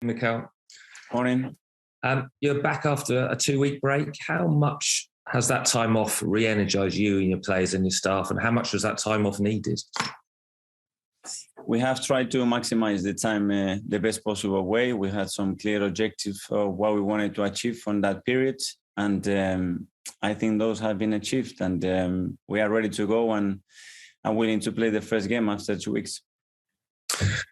Mikel. Morning. You're back after a 2-week break. How much has that time off re-energised you and your players and your staff, and how much was that time off needed? We have tried to maximize the time the best possible way. We had some clear objectives of what we wanted to achieve from that period, and I think those have been achieved, and we are ready to go and willing to play the first game after 2 weeks.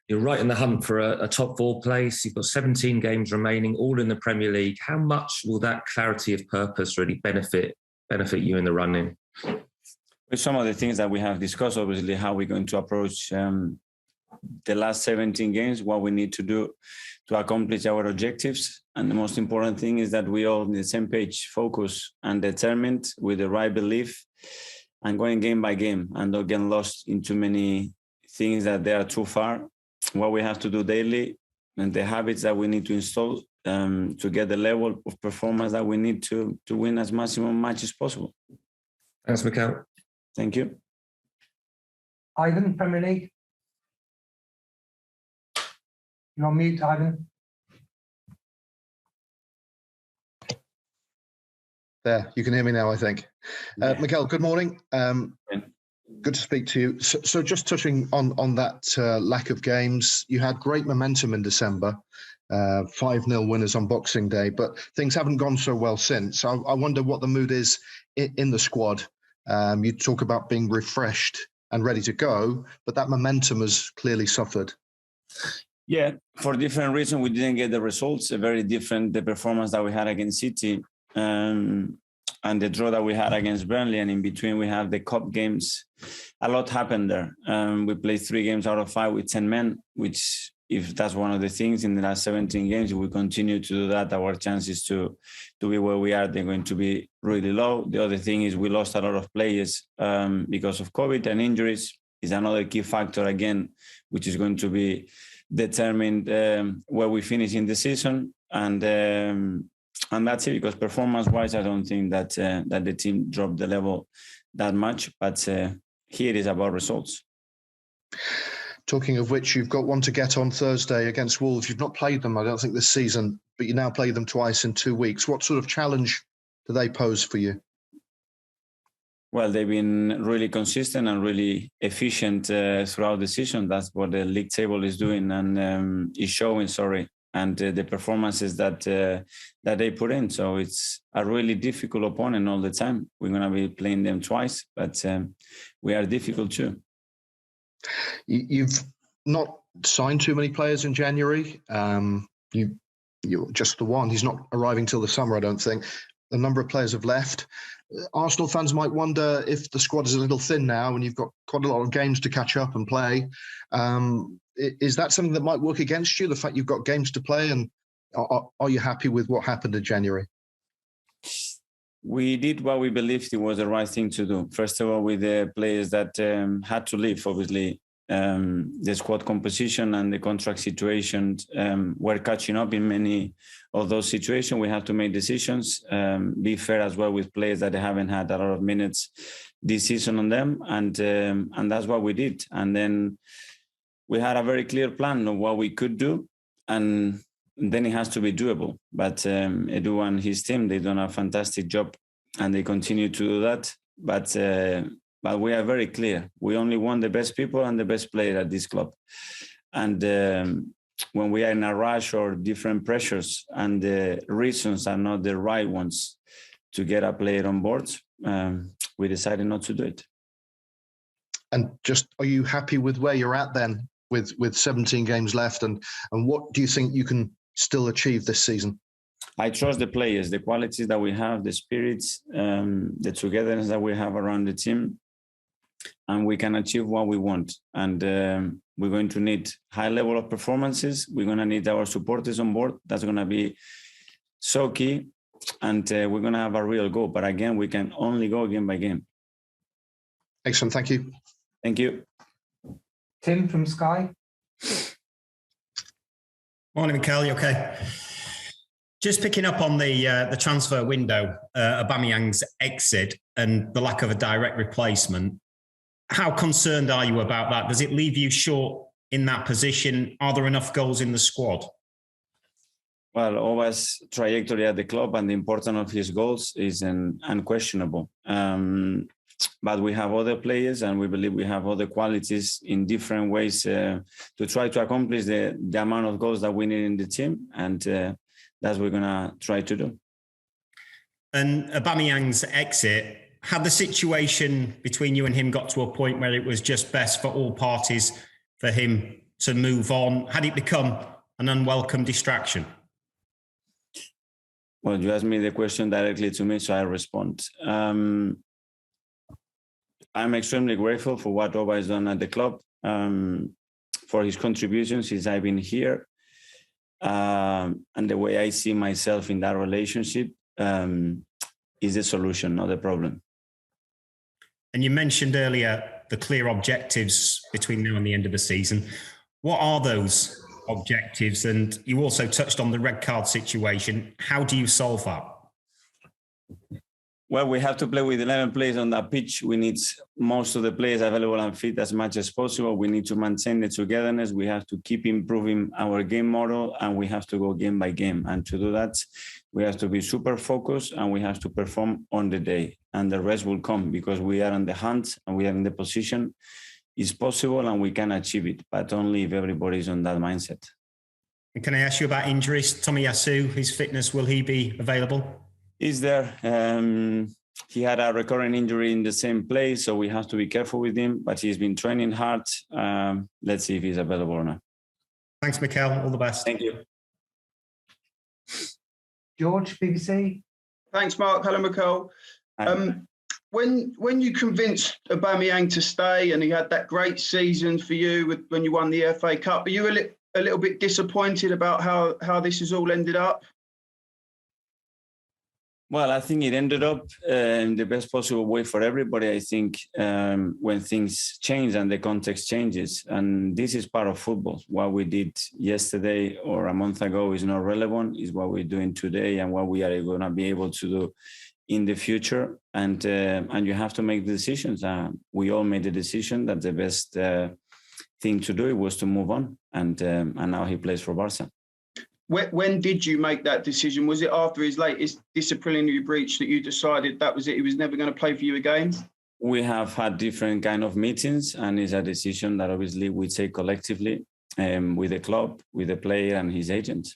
You're right in the hunt for a top 4 place. You've got 17 games remaining, all in the Premier League. How much will that clarity of purpose really benefit you in the running? With some of the things that we have discussed, obviously, how we're going to approach the last 17 games, what we need to do to accomplish our objectives. And the most important thing is that we all on the same page, focus and determined with the right belief and going game by game and not get lost in too many things that they are too far. What we have to do daily and the habits that we need to install to get the level of performance that we need to win as maximum matches possible. Thanks, Mikel. Thank you. Ivan, Premier League. You're on mute, Ivan. There, you can hear me now, I think. Mikel, good morning. Good to speak to you. So just touching on that lack of games, you had great momentum in December, 5-0 winners on Boxing Day, but things haven't gone so well since. I wonder what the mood is in the squad. You talk about being refreshed and ready to go, but that momentum has clearly suffered. Yeah, for different reasons, we didn't get the results. Very different, the performance that we had against City and the draw that we had against Burnley. And in between, we have the cup games. A lot happened there. We played 3 games out of 5 with 10 men, which, if that's one of the things in the last 17 games, if we continue to do that, our chances to be where we are, they're going to be really low. The other thing is we lost a lot of players because of COVID and injuries is another key factor, again, which is going to be determined where we finish in the season. And that's it, because performance-wise, I don't think that the team dropped the level that much. But here it is about results. Talking of which, you've got one to get on Thursday against Wolves. You've not played them, I don't think, this season, but you now play them twice in 2 weeks. What sort of challenge do they pose for you? Well, they've been really consistent and really efficient throughout the season. That's what the league table is doing and is showing, and the performances that they put in. So it's a really difficult opponent all the time. We're going to be playing them twice, but we are difficult too. You've not signed too many players in January. You're just the one. He's not arriving till the summer, I don't think. A number of players have left. Arsenal fans might wonder if the squad is a little thin now and you've got quite a lot of games to catch up and play. Is that something that might work against you, the fact you've got games to play? And are you happy with what happened in January? We did what we believed it was the right thing to do. First of all, with the players that had to leave, obviously, the squad composition and the contract situation were catching up in many of those situations. We have to make decisions, be fair as well with players that haven't had a lot of minutes this season on them, and that's what we did. And then we had a very clear plan of what we could do, and then it has to be doable. But Edu and his team, they've done a fantastic job, and they continue to do that. But we are very clear. We only want the best people and the best player at this club. And when we are in a rush or different pressures and the reasons are not the right ones to get a player on board, we decided not to do it. And just, are you happy with where you're at then with 17 games left? And what do you think you can still achieve this season? I trust the players, the qualities that we have, the spirits, the togetherness that we have around the team. And we can achieve what we want. And we're going to need high level of performances. We're going to need our supporters on board. That's going to be so key. And we're going to have a real goal. But again, we can only go game by game. Excellent. Thank you. Thank you. Tim from Sky. Morning, Mikel. You okay? Just picking up on the transfer window, Aubameyang's exit and the lack of a direct replacement. How concerned are you about that? Does it leave you short in that position? Are there enough goals in the squad? Well, Oba's trajectory at the club and the importance of his goals is unquestionable. But we have other players, and we believe we have other qualities in different ways to try to accomplish the amount of goals that we need in the team, and that's what we're gonna try to do. And Aubameyang's exit, had the situation between you and him got to a point where it was just best for all parties for him to move on? Had it become an unwelcome distraction? Well, you asked me the question directly to me, so I respond. I'm extremely grateful for what Oba has done at the club, for his contributions since I've been here, and the way I see myself in that relationship is the solution, not the problem. And you mentioned earlier the clear objectives between now and the end of the season. What are those objectives? And you also touched on the red card situation. How do you solve that? Well, we have to play with 11 players on that pitch. We need most of the players available and fit as much as possible. We need to maintain the togetherness. We have to keep improving our game model, and we have to go game by game. And to do that, we have to be super focused, and we have to perform on the day. And the rest will come because we are on the hunt and we are in the position. It's possible and we can achieve it, but only if everybody is on that mindset. And can I ask you about injuries? Tomiyasu, his fitness, will he be available? He's there. He had a recurrent injury in the same place, so we have to be careful with him, but he's been training hard. Let's see if he's available or not. Thanks, Mikel. All the best. Thank you. George, BBC. Thanks, Mark. Hello, Mikel. When you convinced Aubameyang to stay and he had that great season for you when you won the FA Cup, are you a little bit disappointed about how this has all ended up? Well, I think it ended up in the best possible way for everybody. I think when things change and the context changes, and this is part of football. What we did yesterday or a month ago is not relevant. It's what we're doing today and what we are going to be able to do in the future. And you have to make the decisions. We all made the decision that the best thing to do was to move on. And now he plays for Barca. When did you make that decision? Was it after his latest disciplinary breach that you decided that was it? He was never going to play for you again? We have had different kind of meetings, and it's a decision that obviously we take collectively with the club, with the player and his agent.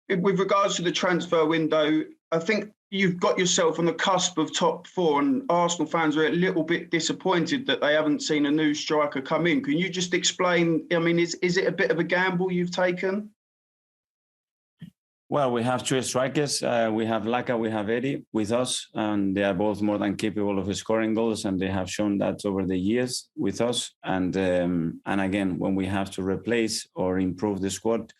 With regards to the transfer window, I think you've got yourself on the cusp of top four, and Arsenal fans are a little bit disappointed that they haven't seen a new striker come in. Can you just explain, I mean, is it a bit of a gamble you've taken? Well, we have two strikers. We have Laka, we have Eddie with us, and they are both more than capable of scoring goals, and they have shown that over the years with us. And again, when we have to replace or improve the squad,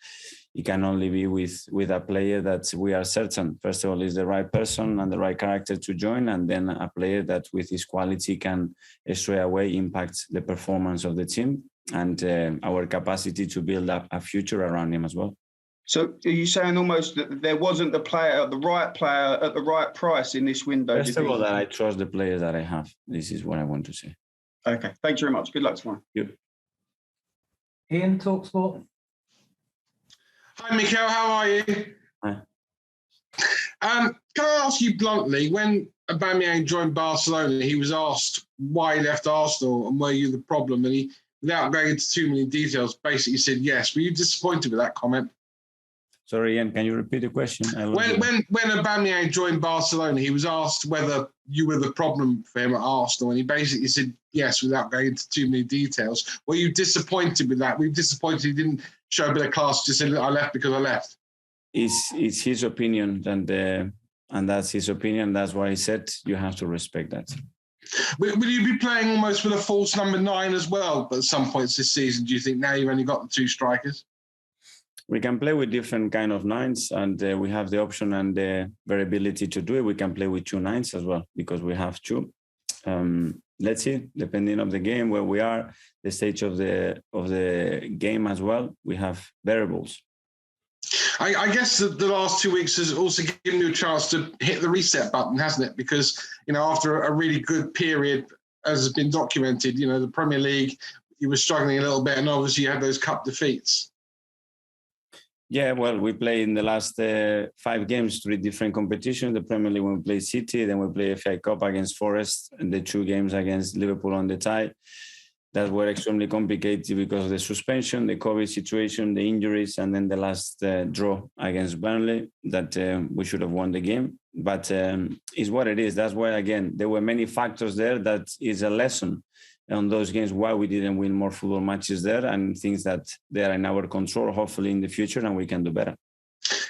it can only be with a player that we are certain, first of all, is the right person and the right character to join, and then a player that with his quality can straight away impact the performance of the team and our capacity to build up a future around him as well. So are you saying almost that there wasn't the right player at the right price in this window? First of all, that I trust the players that I have. This is what I want to say. Okay. Thanks very much. Good luck tomorrow. Thank you. Ian, TalkSport. Hi, Mikel. How are you? Hi. Can I ask you bluntly, when Aubameyang joined Barcelona, he was asked why he left Arsenal and were you the problem? And he, without going into too many details, basically said yes. Were you disappointed with that comment? Sorry, Ian, can you repeat the question? When Aubameyang joined Barcelona, he was asked whether you were the problem for him at Arsenal, and he basically said yes without going into too many details. Were you disappointed with that? Were you disappointed he didn't show a bit of class, just said, I left because I left? It's his opinion, and that's his opinion. That's why he said you have to respect that. Will you be playing almost with a false number 9 as well at some points this season, do you think, now you've only got the 2 strikers? We can play with different kind of 9s, and we have the option and the variability to do it. We can play with 2 9s as well because we have 2. Let's see, depending on the game, where we are, the stage of the game as well, we have variables. I guess the last 2 weeks has also given you a chance to hit the reset button, hasn't it? Because, after a really good period, as has been documented, the Premier League, you were struggling a little bit, and obviously you had those cup defeats. Yeah, well, we play in the last 5 games, 3 different competitions. The Premier League, we play City, then we play FA Cup against Forest, and the 2 games against Liverpool on the tie. That were extremely complicated because of the suspension, the COVID situation, the injuries, and then the last draw against Burnley that we should have won the game. But it's what it is. That's why, again, there were many factors there that is a lesson on those games why we didn't win more football matches there, and things that they are in our control, hopefully in the future, and we can do better.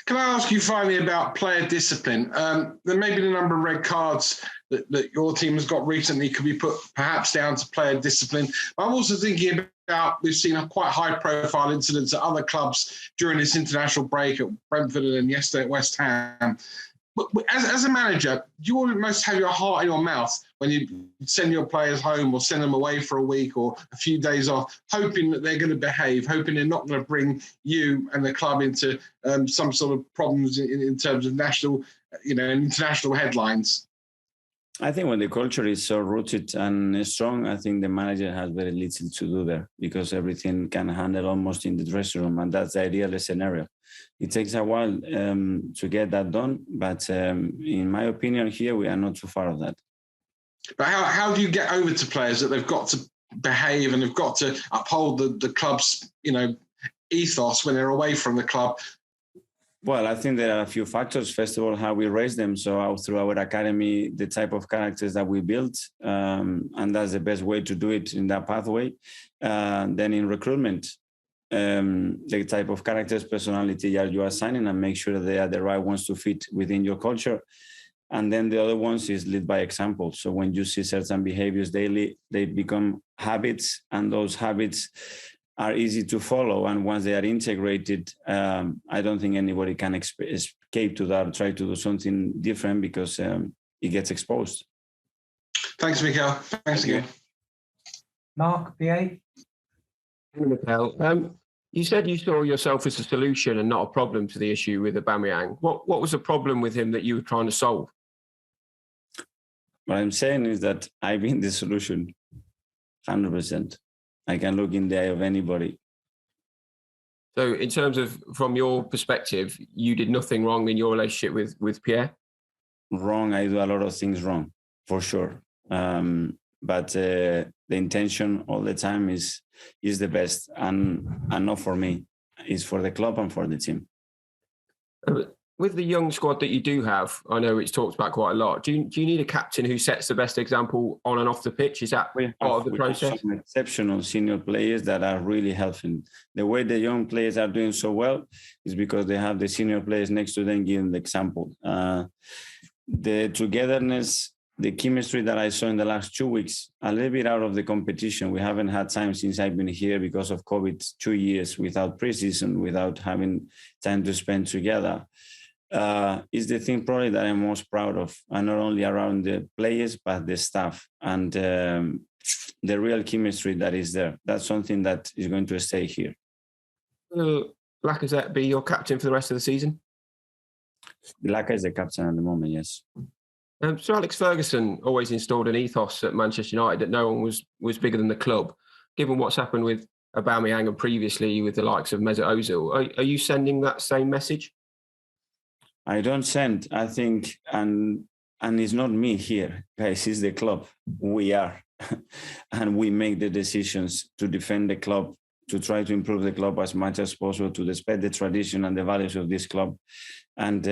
Can I ask you finally about player discipline? There may be a number of red cards that your team has got recently could be put perhaps down to player discipline. I'm also thinking about, we've seen a quite high-profile incidents at other clubs during this international break at Brentford and yesterday at West Ham. But as a manager, do you almost have your heart in your mouth when you send your players home or send them away for a week or a few days off, hoping that they're going to behave, hoping they're not going to bring you and the club into some sort of problems in terms of national, international headlines? I think when the culture is so rooted and strong, I think the manager has very little to do there because everything can handle almost in the dressing room, and that's the ideal scenario. It takes a while to get that done, but in my opinion, here we are not too far of that. But how do you get over to players that they've got to behave and they've got to uphold the club's ethos when they're away from the club? Well, I think there are a few factors. First of all, how we raise them. So through our academy, the type of characters that we build, and that's the best way to do it in that pathway. Then in recruitment, the type of characters, personality that you are signing, and make sure that they are the right ones to fit within your culture. And then the other ones is lead by example. So when you see certain behaviors daily, they become habits, and those habits are easy to follow. And once they are integrated, I don't think anybody can escape to that or try to do something different because it gets exposed. Thanks, Mikel. Thanks again. Mark, BA. Mikel, you said you saw yourself as a solution and not a problem to the issue with Aubameyang. What was the problem with him that you were trying to solve? What I'm saying is that I've been the solution, 100%. I can look in the eye of anybody. So in terms of, from your perspective, you did nothing wrong in your relationship with Pierre? Wrong, I do a lot of things wrong, for sure. But the intention all the time is the best, and not for me. It's for the club and for the team. With the young squad that you do have, I know it's talked about quite a lot. Do you need a captain who sets the best example on and off the pitch? Is that part of the process? Have some exceptional senior players that are really helping. The way the young players are doing so well is because they have the senior players next to them giving the example. The togetherness, the chemistry that I saw in the last 2 weeks, a little bit out of the competition. We haven't had time since I've been here because of COVID, 2 years without preseason, without having time to spend together. Is the thing probably that I'm most proud of, and not only around the players, but the staff and the real chemistry that is there. That's something that is going to stay here. Will Lacazette be your captain for the rest of the season? Laka is the captain at the moment, yes. Sir Alex Ferguson always installed an ethos at Manchester United that no one was bigger than the club. Given what's happened with Aubameyang and previously with the likes of Mesut Ozil, are you sending that same message? I don't send, I think, and it's not me here, guys, it's the club. We are. And we make the decisions to defend the club, to try to improve the club as much as possible, to respect the tradition and the values of this club. And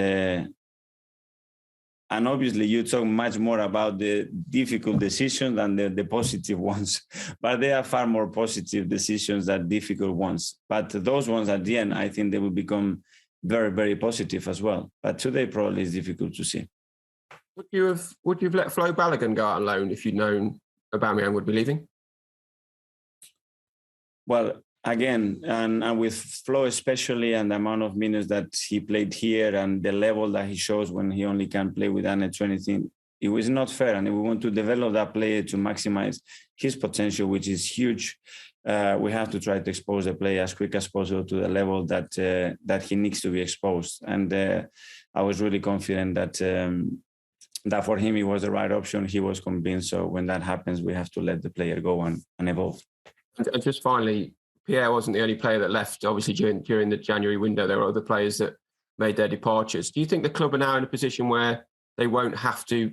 obviously you talk much more about the difficult decisions than the positive ones, but there are far more positive decisions than difficult ones. But those ones at the end, I think they will become very, very positive as well. But today probably is difficult to see. Would you have let Flo Balogun go out on loan if you'd known Aubameyang would be leaving? Well, again, and with Flo especially, and the amount of minutes that he played here and the level that he shows when he only can play with under 20, it was not fair. And if we want to develop that player to maximize his potential, which is huge, we have to try to expose the player as quick as possible to the level that he needs to be exposed. And I was really confident that for him, it was the right option. He was convinced. So when that happens, we have to let the player go and evolve. And just finally, Pierre wasn't the only player that left. Obviously, during the January window, there were other players that made their departures. Do you think the club are now in a position where they won't have to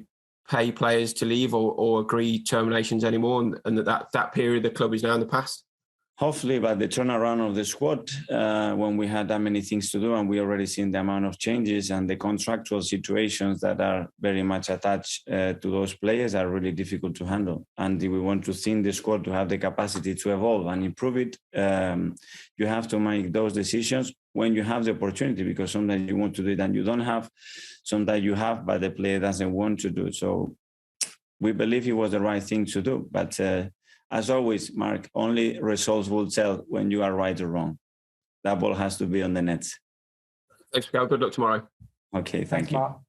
pay players to leave or agree terminations anymore, and that period of the club is now in the past? Hopefully, by the turnaround of the squad, when we had that many things to do, and we already seen the amount of changes and the contractual situations that are very much attached to those players are really difficult to handle. And we want to thin the squad to have the capacity to evolve and improve it. You have to make those decisions when you have the opportunity, because sometimes you want to do it and you don't have. Sometimes you have, but the player doesn't want to do it. So we believe it was the right thing to do. But as always, Mark, only results will tell when you are right or wrong. That ball has to be on the net. Thanks, Miguel. Good luck tomorrow. Okay, thank you. Mark.